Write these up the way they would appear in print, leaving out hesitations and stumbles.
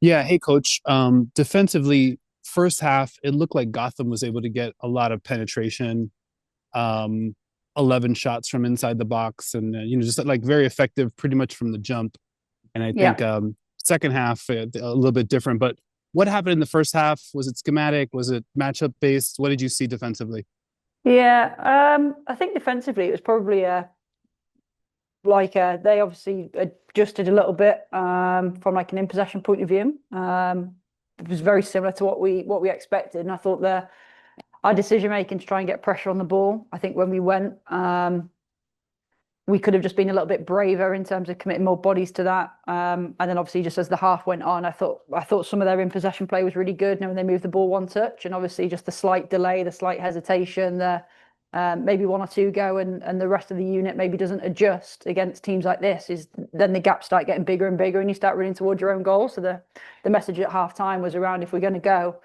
Yeah, hey coach. Defensively, first half, it looked like Gotham was able to get a lot of penetration, um, 11 shots from inside the box, and just like very effective, pretty much from the jump. And I think Yeah. second half a little bit different. But what happened in the first half? Was it schematic? Was it matchup based? What did you see defensively? Yeah. I think defensively it was probably they obviously adjusted a little bit from like an in possession point of view. It was very similar to what we expected, and I thought our decision making to try and get pressure on the ball. I think when we went, we could have just been a little bit braver in terms of committing more bodies to that. And then obviously just as the half went on, I thought some of their in possession play was really good. When they moved the ball one touch, and obviously just the slight delay, the slight hesitation, the maybe one or two go, and the rest of the unit maybe doesn't adjust against teams like this. Is then the gaps start getting bigger and bigger, and you start running towards your own goal. So the message at half time was around, if we're going to go,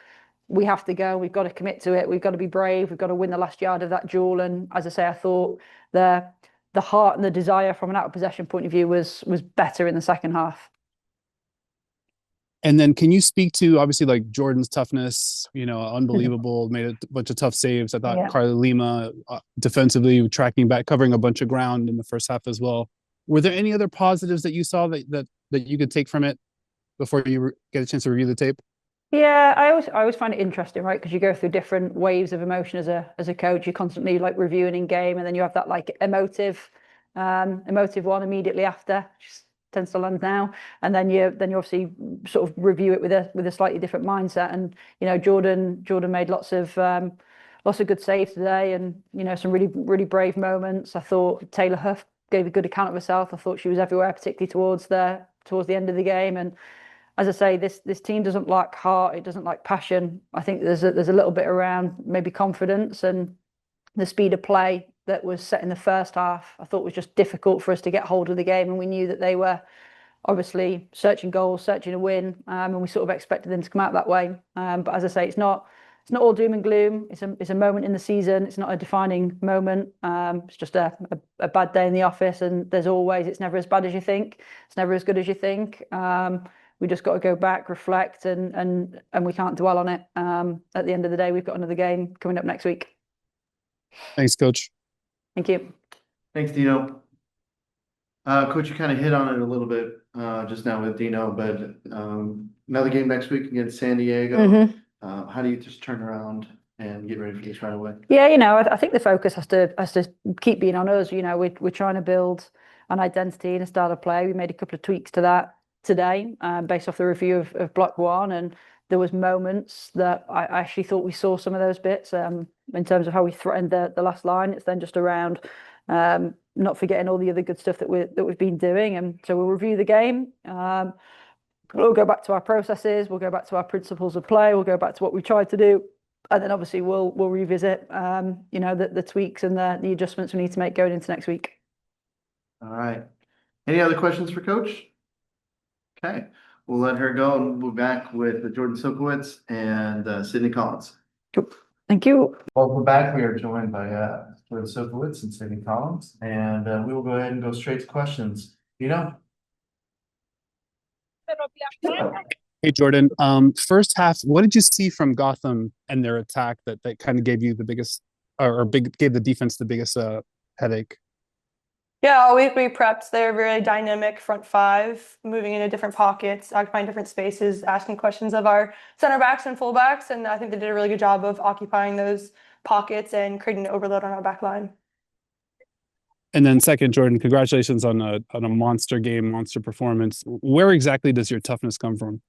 we have to go. We've got to commit to it. We've got to be brave. We've got to win the last yard of that duel. And as I say, I thought the the heart and the desire from an out of possession point of view was better in the second half. And then can you speak to obviously like Jordan's toughness, unbelievable, made a bunch of tough saves. I thought Yeah. Carly Lima defensively tracking back, covering a bunch of ground in the first half as well. Were there any other positives that you saw that you could take from it before you get a chance to review the tape? Yeah, I always find it interesting, right? Because you go through different waves of emotion as a coach. You're constantly like reviewing in game, and then you have that like emotive one immediately after, which tends to land now. And then you obviously sort of review it with a slightly different mindset. And Jordan made lots of good saves today, and some really really brave moments. I thought Taylor Huff gave a good account of herself. I thought she was everywhere, particularly towards the end of the game. And as I say, this team doesn't lack heart. It doesn't lack passion. I think there's a little bit around maybe confidence and the speed of play that was set in the first half. I thought was just difficult for us to get hold of the game, and we knew that they were obviously searching goals, searching a win, and we sort of expected them to come out that way. But as I say, it's not all doom and gloom. It's a moment in the season. It's not a defining moment. It's just a bad day in the office, and it's never as bad as you think. It's never as good as you think. We just got to go back, reflect, and we can't dwell on it. At the end of the day, we've got another game coming up next week. Thanks, coach. Thank you. Thanks, Dino. Coach, you kind of hit on it a little bit just now with Dino, but another game next week against San Diego. How do you just turn around and get ready for this right away? Yeah, I think the focus has to keep being on us. We're trying to build an identity and a style of play. We made a couple of tweaks to that today, based off the review of Block One, and there was moments that I actually thought we saw some of those bits in terms of how we threatened the last line. It's then just around not forgetting all the other good stuff that we've been doing, and so we'll review the game. We'll go back to our processes. We'll go back to our principles of play. We'll go back to what we tried to do, and then obviously we'll revisit the tweaks and the adjustments we need to make going into next week. All right. Any other questions for Coach? Okay, we'll let her go, and we'll be back with Jordan Silkowitz and Sydney Collins. Cool. Thank you. Welcome back. We are joined by Jordan Silkowitz and Sydney Collins, and we will go ahead and go straight to questions. Hey, Jordan. First half, what did you see from Gotham and their attack that kind of gave you the biggest, gave the defense the biggest headache? Yeah, all week we prepped. They're very dynamic front five, moving into different pockets, occupying different spaces, asking questions of our center backs and fullbacks, and I think they did a really good job of occupying those pockets and creating an overload on our back line. And then second, Jordan, congratulations on a monster game, monster performance. Where exactly does your toughness come from?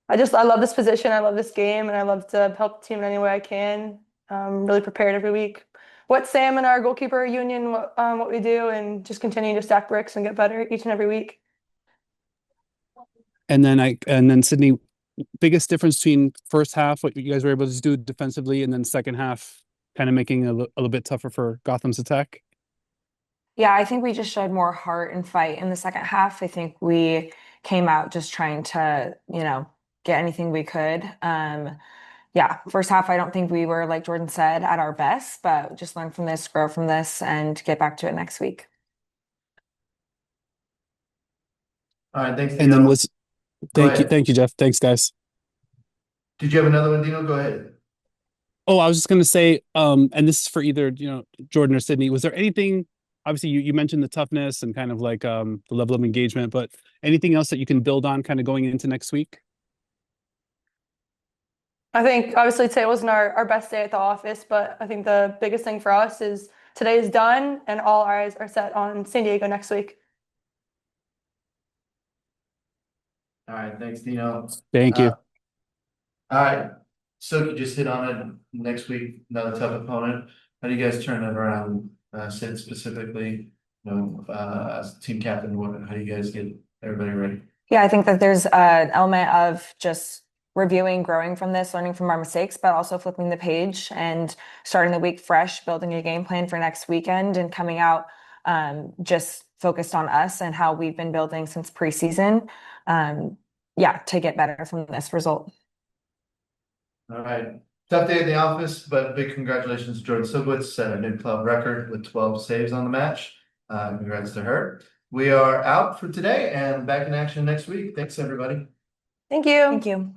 I love this position. I love this game, and I love to help the team in any way I can. Really prepared every week. What Sam and our goalkeeper union, what we do, and just continue to stack bricks and get better each and every week. And then Sydney, biggest difference between first half, what you guys were able to do defensively, and then second half, kind of making a little bit tougher for Gotham's attack. Yeah, I think we just showed more heart and fight in the second half. I think we came out just trying to, get anything we could. Yeah, first half, I don't think we were, like Jordan said, at our best, but just learn from this, grow from this, and get back to it next week. All right, thanks. And then was Thank you, Jeff. Thanks, guys. Did you have another one, Dino? Go ahead. Oh, I was just going to say, and this is for either, Jordan or Sydney. Was there anything, obviously you mentioned the toughness and kind of like the level of engagement, but anything else that you can build on kind of going into next week? I think obviously today wasn't our best day at the office, but I think the biggest thing for us is today is done and all eyes are set on San Diego next week. All right, thanks, Dino. Thank you. All right, so you just hit on it. Next week, another tough opponent. How do you guys turn it around? Sid specifically, as team captain, how do you guys get everybody ready? Yeah, I think that there's an element of just reviewing, growing from this, learning from our mistakes, but also flipping the page and starting the week fresh, building a game plan for next weekend and coming out just focused on us and how we've been building since preseason. To get better from this result. All right. Tough day at the office, but big congratulations to Jordan Silkowitz, set a new club record with 12 saves on the match. Congrats to her. We are out for today and back in action next week. Thanks, everybody. Thank you. Thank you.